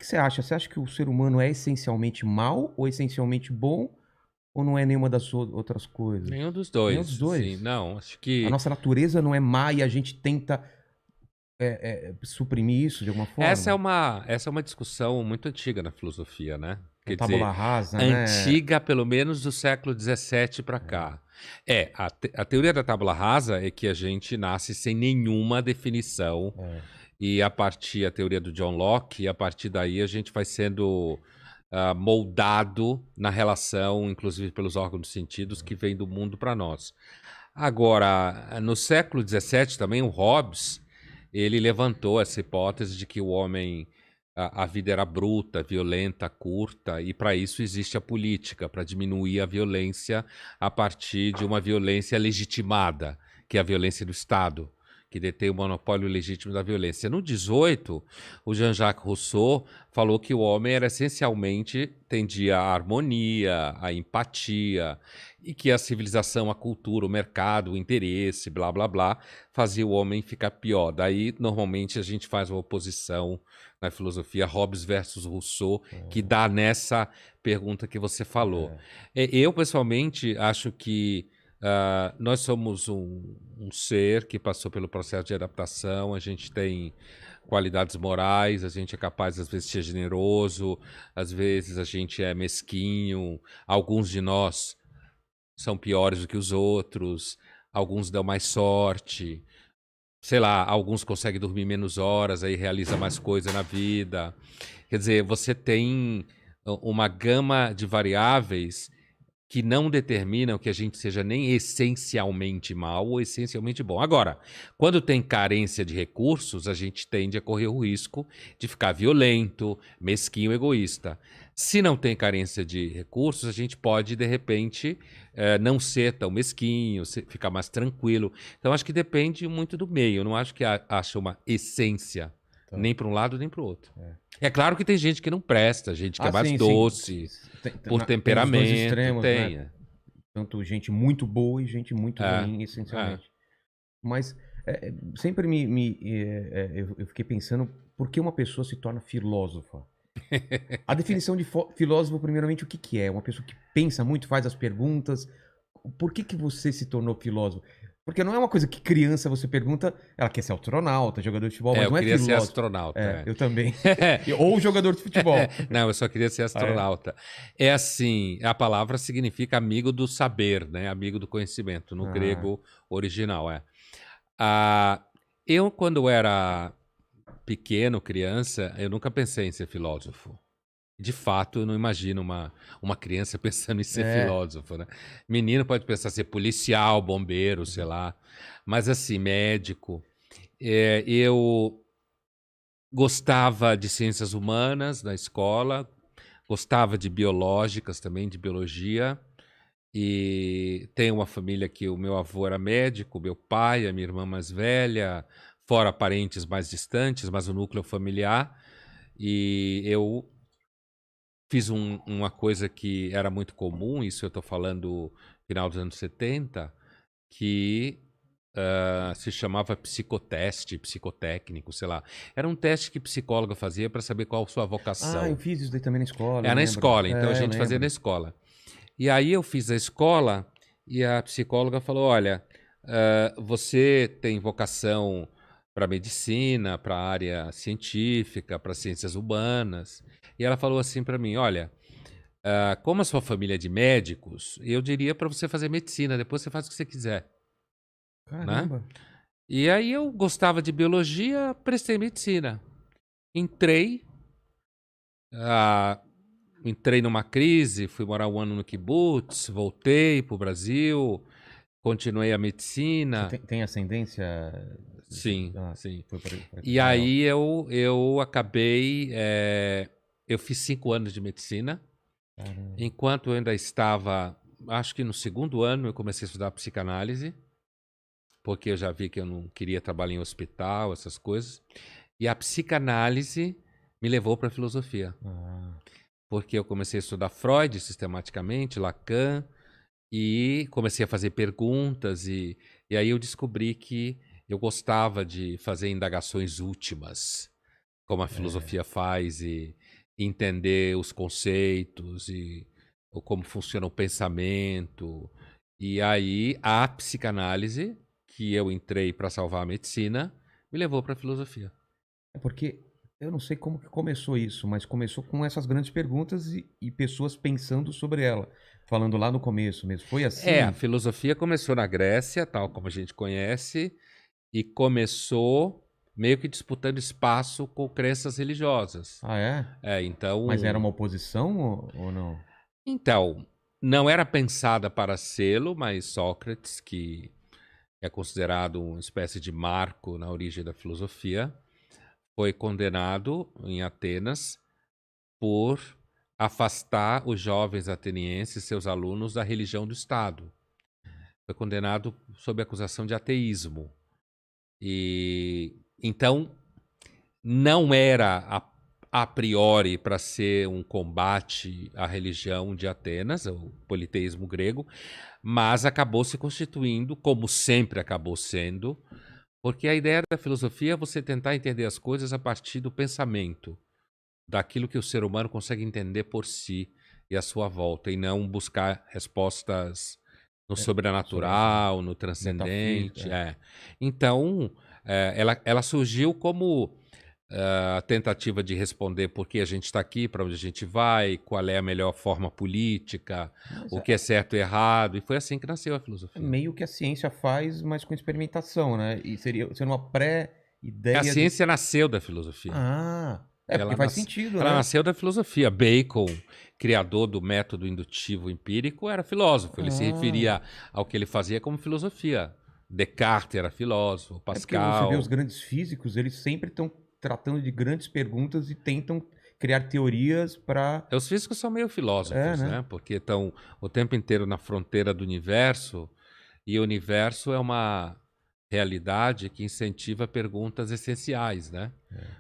que você acha? Você acha que o ser humano é essencialmente mal ou essencialmente bom? Ou não é nenhuma das outras coisas? Nenhum dos Nenhum dos dois, assim, dois? não, acho A que nossa natureza não é má e a gente tenta suprimir isso de alguma essa é forma? uma essa é uma discussão muito antiga na filosofia, né. Um Quer tabula dizer, rasa, né? antiga pelo menos do século XVII para É, cá. A teoria da tábula rasa é que a gente nasce sem nenhuma definição, é. e a teoria do John Locke, e a partir daí a gente vai sendo, moldado na relação, inclusive pelos órgãos dos sentidos, que vem do mundo para nós. Agora, no século XVII também o Hobbes, ele levantou essa hipótese de que o homem, a vida era bruta, violenta, curta, e para isso existe a política, para diminuir a violência a partir de uma violência legitimada, que é a violência do Estado, que detém o monopólio legítimo da violência. No 18, o Jean-Jacques Rousseau falou que o homem era essencialmente tendia à harmonia, à empatia, e que a civilização, a cultura, o mercado, o interesse, blá blá blá, fazia o homem ficar pior. Daí, normalmente, a gente faz uma oposição na filosofia Hobbes versus Rousseau, que dá nessa pergunta que você falou. É. Eu, pessoalmente, acho que nós somos um ser que passou pelo processo de adaptação, a gente tem qualidades morais, a gente é capaz, às vezes, de ser generoso, às vezes a gente é mesquinho, alguns de nós são piores do que os outros, alguns dão mais sorte, sei lá, alguns conseguem dormir menos horas, aí realiza mais coisa na vida. Quer dizer, você tem uma gama de variáveis que não determinam que a gente seja nem essencialmente mal ou essencialmente bom. Agora, quando tem carência de recursos, a gente tende a correr o risco de ficar violento, mesquinho, egoísta. Se não tem carência de recursos, a gente pode, de repente, não ser tão mesquinho, ficar mais tranquilo. Então, acho que depende muito do meio. Eu não acho que acha uma essência, Tá. nem para um lado nem para o outro. É. É claro que tem gente que não presta, gente que é Ah, mais sim, sim. doce, Tem, por tem os dois temperamento, extremos, né? tem. É. Tanto gente muito boa e gente muito É, ruim, é. essencialmente. Mas sempre eu fiquei pensando por que uma pessoa se torna filósofa. A definição de filósofo, primeiramente, o que que é? Uma pessoa que pensa muito, faz as perguntas. Por que que você se tornou filósofo? Porque não é uma coisa que criança você pergunta, ela quer ser astronauta, jogador de futebol, É, mas eu não é queria ser filósofo. astronauta. Eu também. Ou jogador de futebol. Não, eu só queria ser Ah, é? astronauta. É assim, a palavra significa amigo do saber, né? Amigo do conhecimento, no Ah, grego original, é. Ah, eu, quando era pequeno, criança, eu nunca pensei em ser filósofo. De fato, eu não imagino uma criança pensando em ser é. filósofo, né? Menino pode pensar em ser policial, bombeiro, sei lá. Mas assim, médico. Eu gostava de ciências humanas na escola, gostava de biológicas também, de biologia. E tenho uma família que o meu avô era médico, meu pai, a minha irmã mais velha, fora parentes mais distantes, mas o núcleo familiar. E eu fiz uma coisa que era muito comum, isso eu estou falando final dos anos 70, que se chamava psicoteste, psicotécnico, sei lá. Era um teste que psicólogo fazia para saber qual a sua Ah, eu vocação. fiz isso daí também na escola, eu É na lembro. escola, então a É, eu gente fazia na lembro. escola. E aí eu fiz a escola e a psicóloga falou: olha, você tem vocação para medicina, para a área científica, para ciências humanas. E ela falou assim para mim: olha, como a sua família é de médicos, eu diria para você fazer medicina, depois você faz o que você quiser, né? Caramba. E aí eu gostava de biologia, prestei medicina. Entrei, ah, entrei numa crise, fui morar um ano no kibbutz, voltei para o Brasil, continuei a Você medicina. tem ascendência? Sim, Ah, sim. foi para E Israel. aí eu acabei, eu fiz 5 anos de medicina. Caramba. Enquanto eu ainda estava, acho que no segundo ano, eu comecei a estudar psicanálise, porque eu já vi que eu não queria trabalhar em hospital, essas coisas. E a psicanálise me levou para a filosofia, Ah, porque eu comecei a estudar Freud sistematicamente, Lacan, e comecei a fazer perguntas, e aí eu descobri que eu gostava de fazer indagações últimas, como a é. filosofia faz, entender os conceitos e como funciona o pensamento. E aí a psicanálise, que eu entrei para salvar a medicina, me levou para a filosofia. É porque eu não sei como que começou isso, mas começou com essas grandes perguntas e pessoas pensando sobre ela, falando lá no começo mesmo. Foi A assim? filosofia começou na Grécia, tal como a gente conhece, e começou meio que disputando espaço com crenças religiosas. Ah, é? É, Mas era então, uma oposição ou não? então, não era pensada para sê-lo, mas Sócrates, que é considerado uma espécie de marco na origem da filosofia, foi condenado em Atenas por afastar os jovens atenienses, seus alunos, da religião do Estado. Foi condenado sob acusação de ateísmo. E então não era a priori para ser um combate à religião de Atenas, o politeísmo grego, mas acabou se constituindo, como sempre acabou sendo, porque a ideia da filosofia é você tentar entender as coisas a partir do pensamento, daquilo que o ser humano consegue entender por si e à sua volta, e não buscar respostas no É, sobrenatural, no metafísica. transcendente. Então, ela surgiu como a tentativa de responder por que a gente está aqui, para onde a gente vai, qual é a melhor forma política, Mas o que é certo e errado, e foi assim que nasceu a é filosofia. meio que a ciência faz, mas com experimentação, né? E seria uma A pré-ideia do. ciência nasceu da filosofia. Ah, é porque Ela, faz nas... sentido, Ela né? nasceu da filosofia. Bacon, criador do método indutivo empírico, era filósofo. Ele se Ah, referia ao que ele fazia como filosofia. Descartes era filósofo, é porque você vê os Pascal. grandes físicos, eles sempre estão tratando de grandes perguntas e tentam criar teorias para. Os físicos são meio É, filósofos, né? né? Porque estão o tempo inteiro na fronteira do universo, e o universo é uma realidade que incentiva perguntas essenciais, né?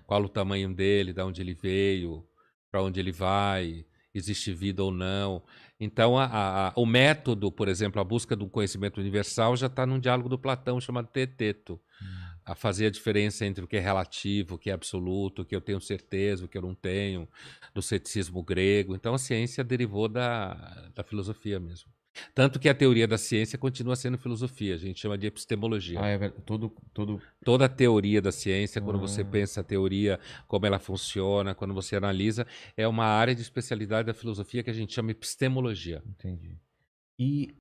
Qual o tamanho dele, de onde ele veio, para onde ele vai, existe vida ou não. Então, o método, por exemplo, a busca do conhecimento universal já está num diálogo do Platão chamado Teeteto, a fazer a diferença entre o que é relativo, o que é absoluto, o que eu tenho certeza, o que eu não tenho, do ceticismo grego. Então, a ciência derivou da filosofia mesmo. Tanto que a teoria da ciência continua sendo filosofia, a gente chama de epistemologia. Ah, é verdade. Todo. Toda a teoria da ciência, quando você Ah, pensa a teoria, como ela funciona, quando você analisa, é uma área de especialidade da filosofia que a gente chama epistemologia. entendi. E